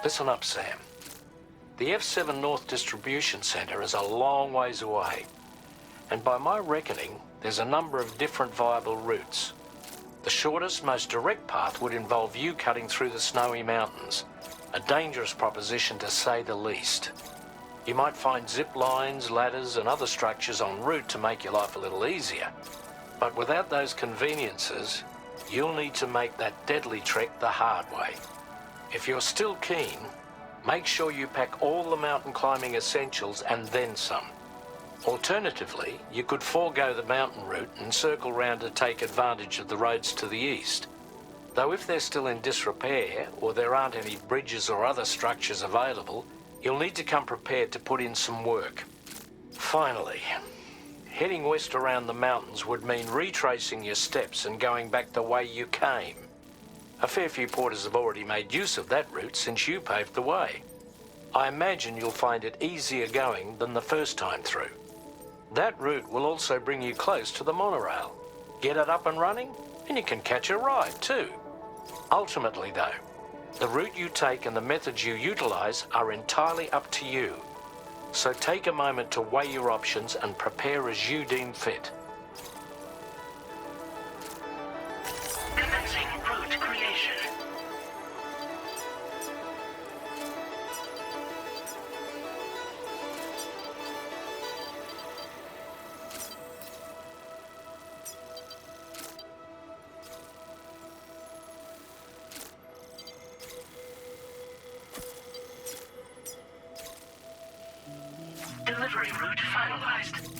Listen up, Sam. The F7 North Distribution Centre is a long ways away, and by my reckoning, there's a number of different viable routes. The shortest, most direct path would involve you cutting through the snowy mountains, a dangerous proposition to say the least. You might find zip lines, ladders and other structures en route to make your life a little easier, but without those conveniences, you'll need to make that deadly trek the hard way. If you're still keen, make sure you pack all the mountain climbing essentials and then some. Alternatively, you could forego the mountain route and circle round to take advantage of the roads to the east. Though if they're still in disrepair or there aren't any bridges or other structures available, you'll need to come prepared to put in some work. Finally, heading west around the mountains would mean retracing your steps and going back the way you came. A fair few porters have already made use of that route since you paved the way. I imagine you'll find it easier going than the first time through. That route will also bring you close to the monorail. Get it up and running, and you can catch a ride too. Ultimately though, the route you take and the methods you utilise are entirely up to you. So take a moment to weigh your options and prepare as you deem fit. Commencing route creation. Delivery route finalized.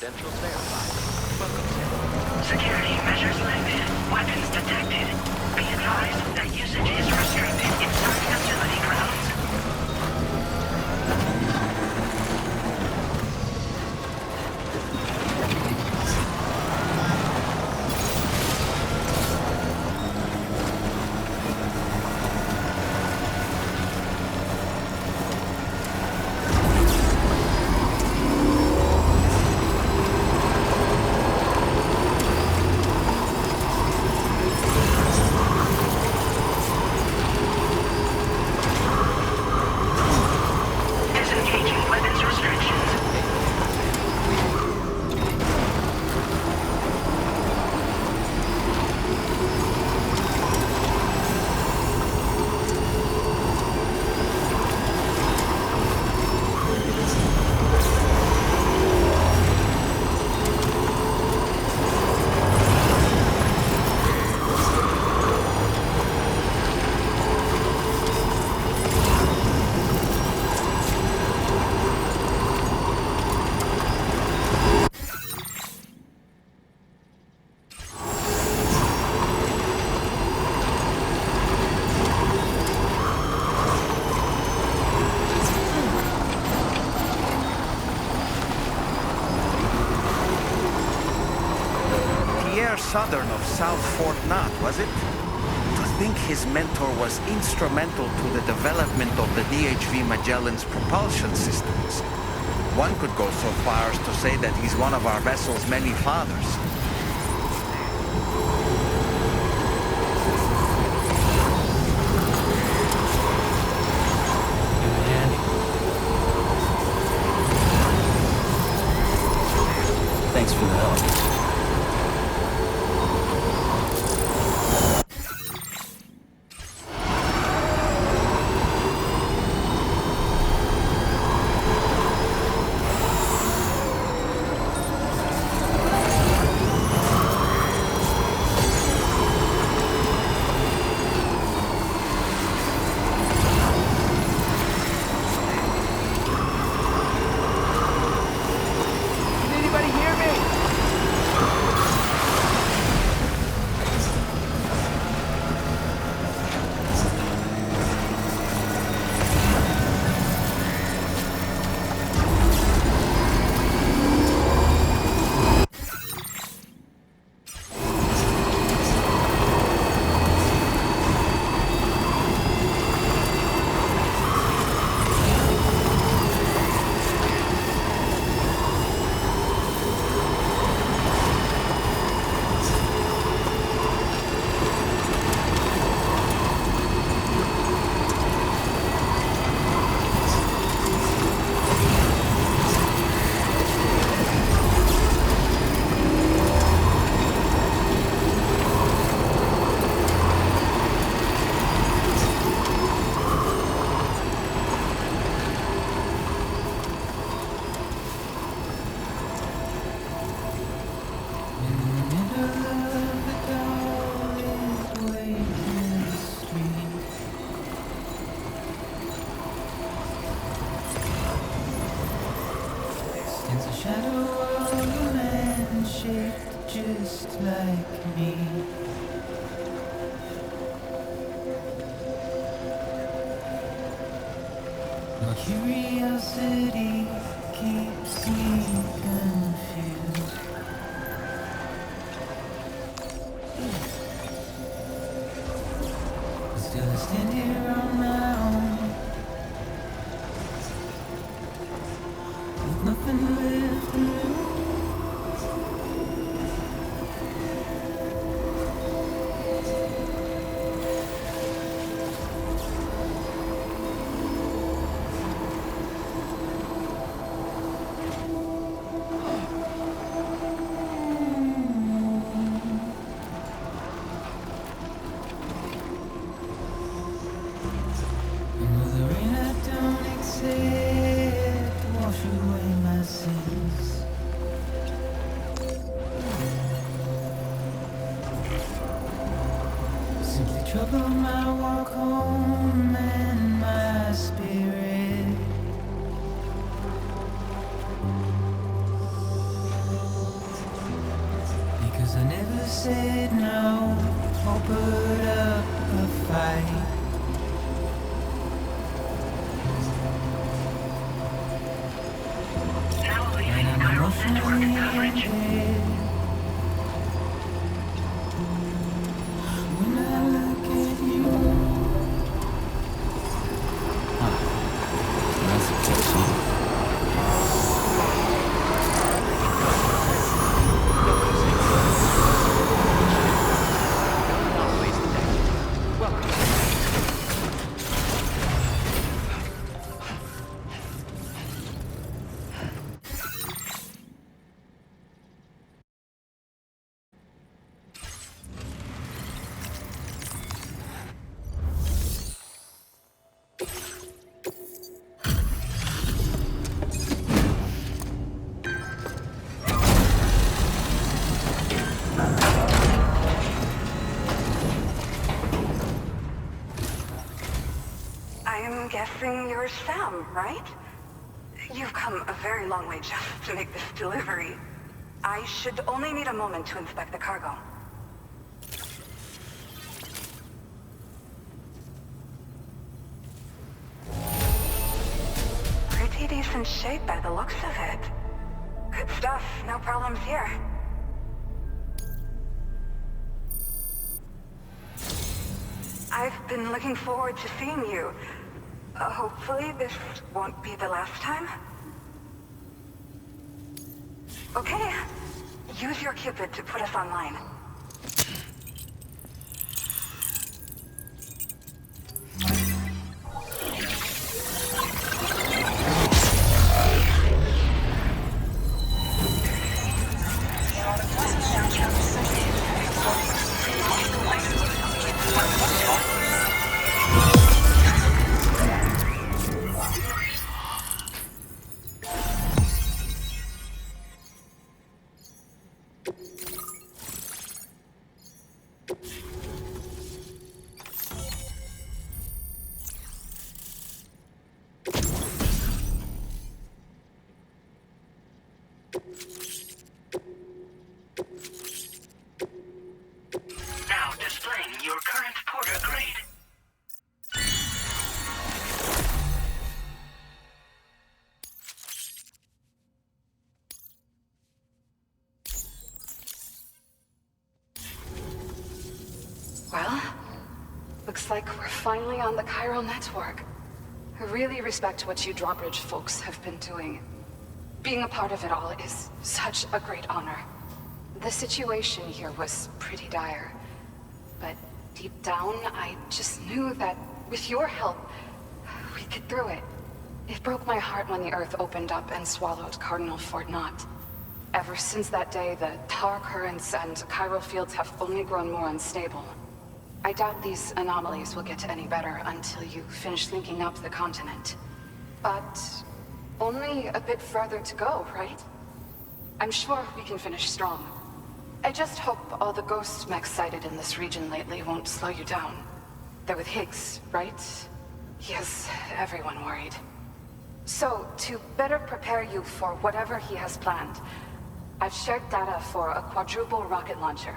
Credentials verified. Welcome, Sam. Security measures lifted. Weapons detected. Be advised that usage is restricted inside facility grounds. Disengaging weapons restrictions. Southern of South Fort Knott, was it? To think his mentor was instrumental to the development of the DHV Magellan's propulsion systems. One could go so far as to say that he's one of our vessel's many fathers. Thanks for the help. Just like me. My curiosity keeps me confused. Still I stand here on my own, with nothing left to lose. Trouble my walk home and my spirit. said no or put up a fight. Now leaving Chiral Network coverage. When I look at you, That's a close. Anomalies detected. Welcome. I'm guessing you're Sam, right? You've come a very long way just to make this delivery. I should only need a moment to inspect the cargo. Pretty decent shape by the looks of it. Good stuff, no problems here. I've been looking forward to seeing you. Hopefully this won't be the last time. Okay. Use your Cupid to put us online. Now displaying your current porter grade. Well, looks like we're finally on the Chiral Network. I really respect what you drawbridge folks have been doing. Being a part of it all is such a great honor. The situation here was pretty dire, but deep down, I just knew that with your help, we'd get through it. It broke my heart when the Earth opened up and swallowed Cardinal Fort Knott. Ever since that day, the tar currents and chiral fields have only grown more unstable. I doubt these anomalies will get any better until you finish linking up the continent. But only a bit further to go, right? I'm sure we can finish strong. I just hope all the ghost mechs sighted in this region lately won't slow you down. They're with Higgs, right? He has everyone worried. So, to better prepare you for whatever he has planned, I've shared data for a quadruple rocket launcher.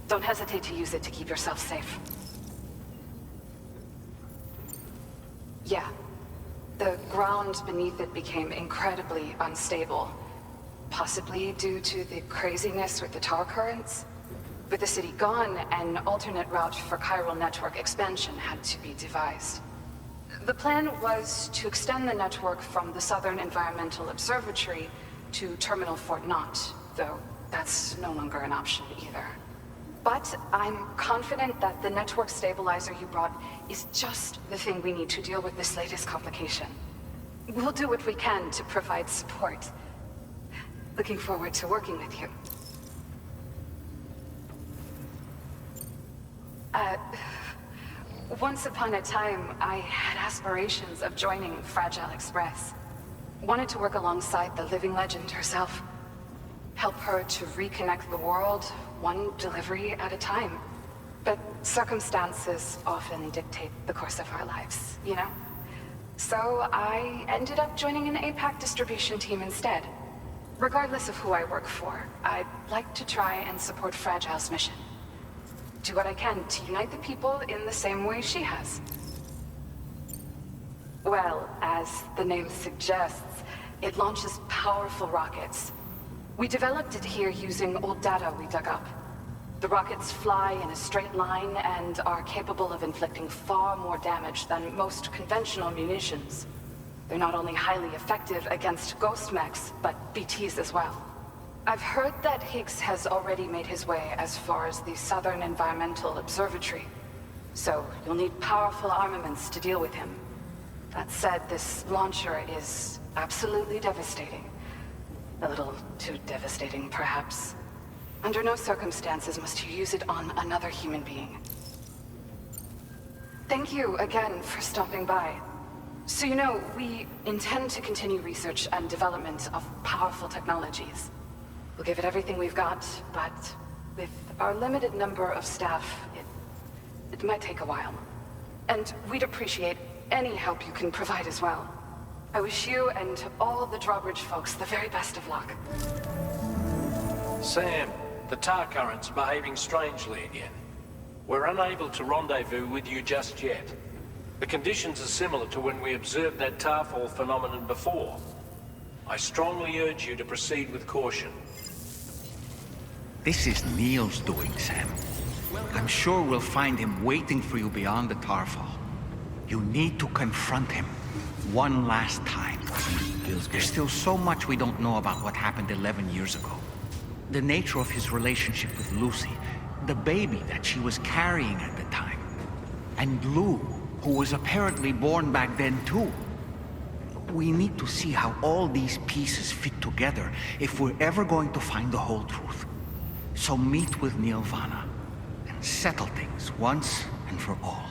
Don't hesitate to use it to keep yourself safe. Yeah. The ground beneath it became incredibly unstable. Possibly due to the craziness with the tar currents. With the city gone, an alternate route for chiral network expansion had to be devised. The plan was to extend the network from the Southern Environmental Observatory to Terminal Fort Knott, though that's no longer an option either. But I'm confident that the network stabilizer you brought is just the thing we need to deal with this latest complication. We'll do what we can to provide support. Looking forward to working with you. Once upon a time, I had aspirations of joining Fragile Express. Wanted to work alongside the living legend herself. Help her to reconnect the world, one delivery at a time. But circumstances often dictate the course of our lives, you know? So I ended up joining an APAC distribution team instead. Regardless of who I work for, I'd like to try and support Fragile's mission. Do what I can to unite the people in the same way she has. Well, as the name suggests, it launches powerful rockets. We developed it here using old data we dug up. The rockets fly in a straight line and are capable of inflicting far more damage than most conventional munitions. They're not only highly effective against ghost mechs, but BTs as well. I've heard that Higgs has already made his way as far as the Southern Environmental Observatory. So you'll need powerful armaments to deal with him. That said, this launcher is absolutely devastating. A little too devastating, perhaps. Under no circumstances must you use it on another human being. Thank you again for stopping by. So you know, we intend to continue research and development of powerful technologies. We'll give it everything we've got, but with our limited number of staff, it might take a while. And we'd appreciate any help you can provide as well. I wish you and all the Drawbridge folks the very best of luck. Sam, the tar current's behaving strangely again. We're unable to rendezvous with you just yet. The conditions are similar to when we observed that tarfall phenomenon before. I strongly urge you to proceed with caution. This is Neil's doing, Sam. I'm sure we'll find him waiting for you beyond the tarfall. You need to confront him one last time. There's still so much we don't know about what happened 11 years ago. The nature of his relationship with Lucy, the baby that she was carrying at the time, and Lou, who was apparently born back then too. We need to see how all these pieces fit together if we're ever going to find the whole truth. So meet with Neil Vana and settle things once and for all.